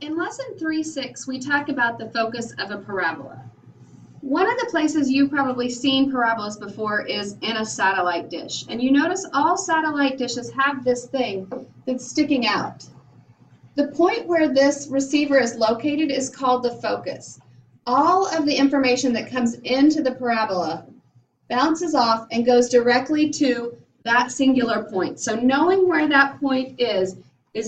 In lesson 3.6, we talk about the focus of a parabola. One of the places you've probably seen parabolas before is in a satellite dish. And you notice all satellite dishes have this thing that's sticking out. The point where this receiver is located is called the focus. All of the information that comes into the parabola bounces off and goes directly to that singular point. So knowing where that point is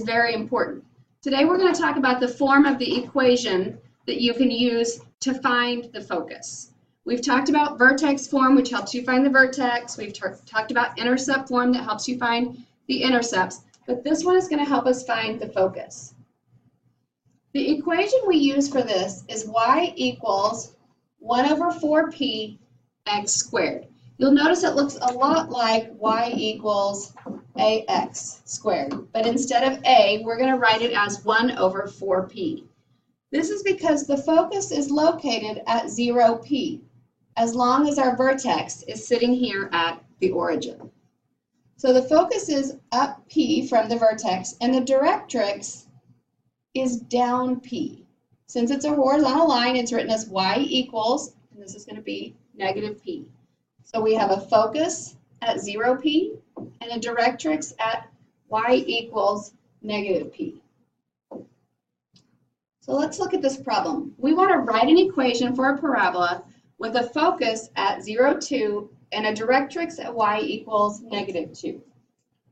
very important. Today we're going to talk about the form of the equation that you can use to find the focus. We've talked about vertex form, which helps you find the vertex. We've talked about intercept form that helps you find the intercepts. But this one is going to help us find the focus. The equation we use for this is y equals 1 over 4p x squared. You'll notice it looks a lot like y equals ax squared, but instead of a, we're going to write it as 1 over 4p. This is because the focus is located at 0p, as long as our vertex is sitting here at the origin. So the focus is up p from the vertex, and the directrix is down p. Since it's a horizontal line, it's written as y equals, and this is going to be negative p. So we have a focus at 0p and a directrix at y equals negative p. So let's look at this problem. We want to write an equation for a parabola with a focus at 0, 2 and a directrix at y equals negative 2.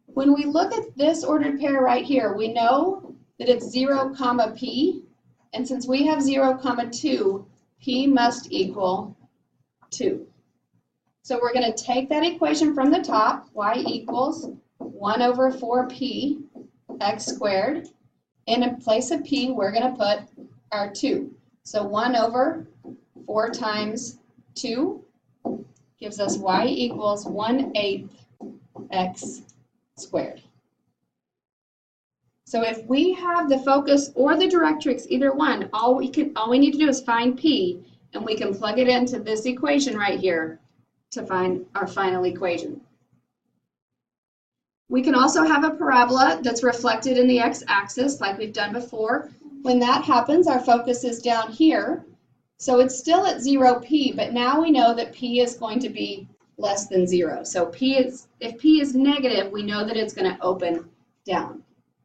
When we look at this ordered pair right here, we know that it's 0, comma p, and since we have 0, comma 2, p must equal 2. So we're going to take that equation from the top, y equals 1 over 4p x squared. In place of p, we're going to put our 2. So 1 over 4 times 2 gives us y equals 1/8 x squared. So if we have the focus or the directrix, either one, all we need to do is find p, and we can plug it into this equation right here to find our final equation. We can also have a parabola that's reflected in the x-axis like we've done before. When that happens, our focus is down here. So it's still at 0p, but now we know that p is going to be less than 0. So if p is negative, we know that it's going to open down.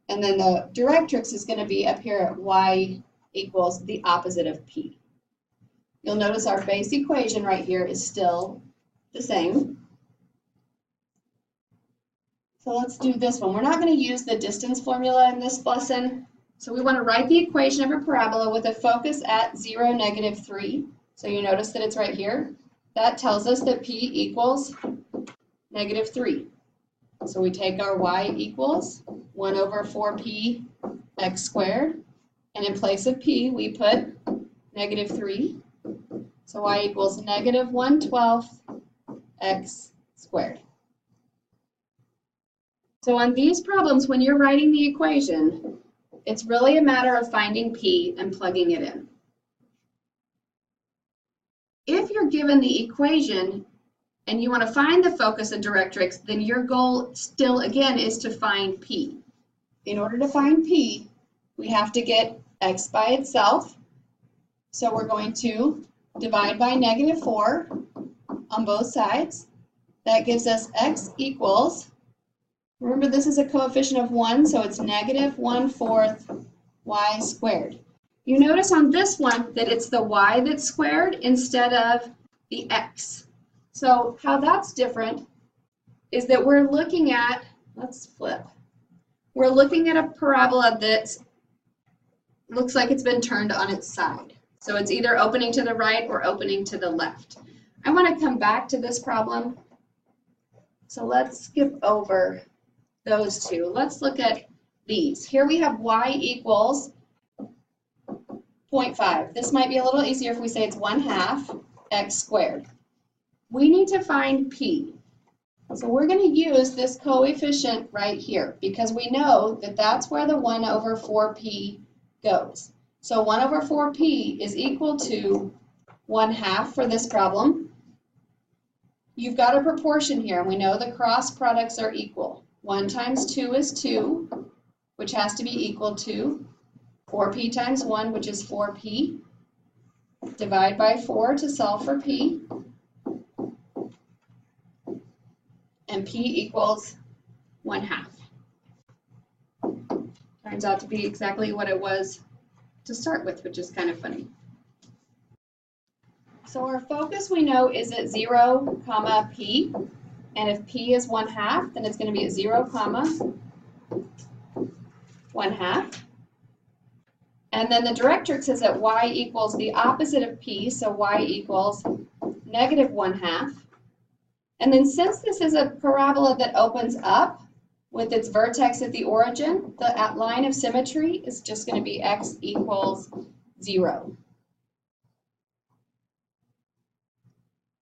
And then the directrix is going to be up here at y equals the opposite of p. You'll notice our base equation right here is still the same. So let's do this one. We're not going to use the distance formula in this lesson. So we want to write the equation of a parabola with a focus at 0, negative 3. So you notice that it's right here. That tells us that p equals negative 3. So we take our y equals 1 over 4p x squared. And in place of p, we put negative 3. So y equals negative 1/12 x squared. So on these problems, when you're writing the equation, it's really a matter of finding p and plugging it in. If you're given the equation and you want to find the focus and directrix, then your goal still, again, is to find p. In order to find p, we have to get x by itself. So we're going to divide by negative 4 on both sides. That gives us x equals, remember this is a coefficient of 1, so it's negative 1/4 y squared. You notice on this one that it's the y that's squared instead of the x. So how that's different is that we're looking at, let's flip, we're looking at a parabola that looks like it's been turned on its side. So it's either opening to the right or opening to the left. I want to come back to this problem. So let's skip over those two. Let's look at these. Here we have y equals 0.5. This might be a little easier if we say it's 1/2 x squared. We need to find p. So we're going to use this coefficient right here because we know that that's where the 1 over 4p goes. So 1 over 4p is equal to 1/2 for this problem. You've got a proportion here, and we know the cross products are equal. 1 times 2 is 2, which has to be equal to 4p times 1, which is 4p. Divide by 4 to solve for p. And p equals 1/2. Turns out to be exactly what it was to start with, which is kind of funny. So our focus we know is at 0, comma p. And if p is 1/2, then it's going to be at 0, comma 1/2. And then the directrix is at y equals the opposite of p, so y equals negative 1/2. And then since this is a parabola that opens up with its vertex at the origin, the line of symmetry is just going to be x equals 0.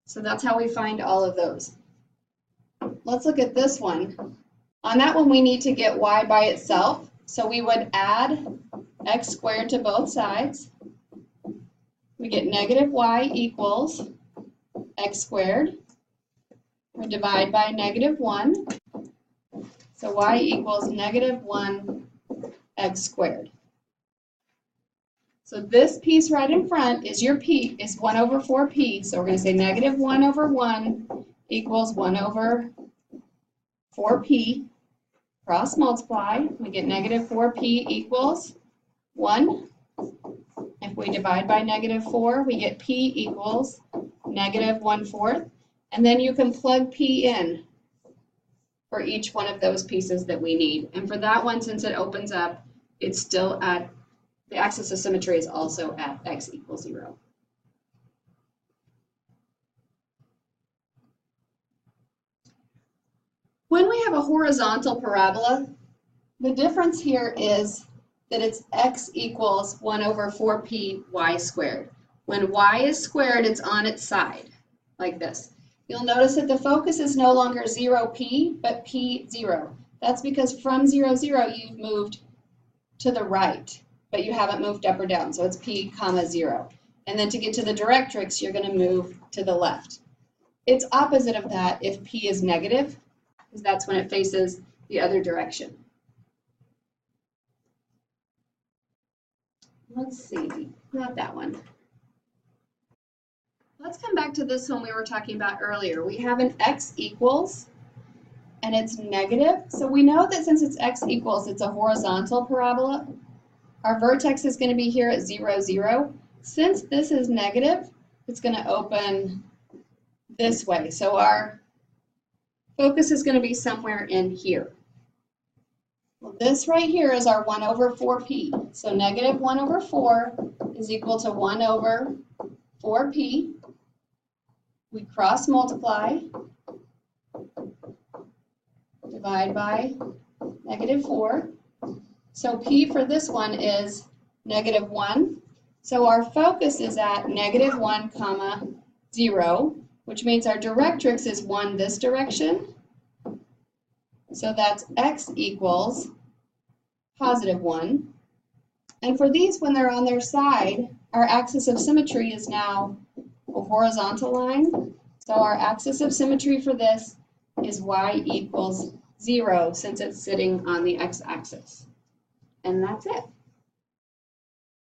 So that's how we find all of those. Let's look at this one. On that one, we need to get y by itself. So we would add x squared to both sides. We get negative y equals x squared. We divide by negative 1. So y equals negative 1 x squared. So this piece right in front is your p, is 1 over 4p. So we're going to say negative 1 over 1 equals 1 over 4p. Cross multiply, we get negative 4p equals 1. If we divide by negative 4, we get p equals negative 1/4. And then you can plug p in for each one of those pieces that we need. And for that one, since it opens up, it's still at, the axis of symmetry is also at x equals 0. When we have a horizontal parabola, the difference here is that it's x equals 1 over 4p y squared. When y is squared, it's on its side, like this. You'll notice that the focus is no longer 0p, but p0. That's because from 0, 0, you've moved to the right, but you haven't moved up or down, so it's p, comma 0. And then to get to the directrix, you're going to move to the left. It's opposite of that if p is negative, because that's when it faces the other direction. Let's see, not that one. Let's come back to this one we were talking about earlier. We have an x equals, and it's negative. So we know that since it's x equals, it's a horizontal parabola. Our vertex is going to be here at 0, 0. Since this is negative, it's going to open this way. So our focus is going to be somewhere in here. Well, this right here is our 1 over 4p. So negative 1 over 4 is equal to 1 over 4p. We cross multiply, divide by negative 4. So p for this one is negative 1. So our focus is at negative 1, comma 0, which means our directrix is 1 this direction. So that's x equals positive 1. And for these, when they're on their side, our axis of symmetry is now a horizontal line. So our axis of symmetry for this is y equals 0, since it's sitting on the x-axis. And that's it.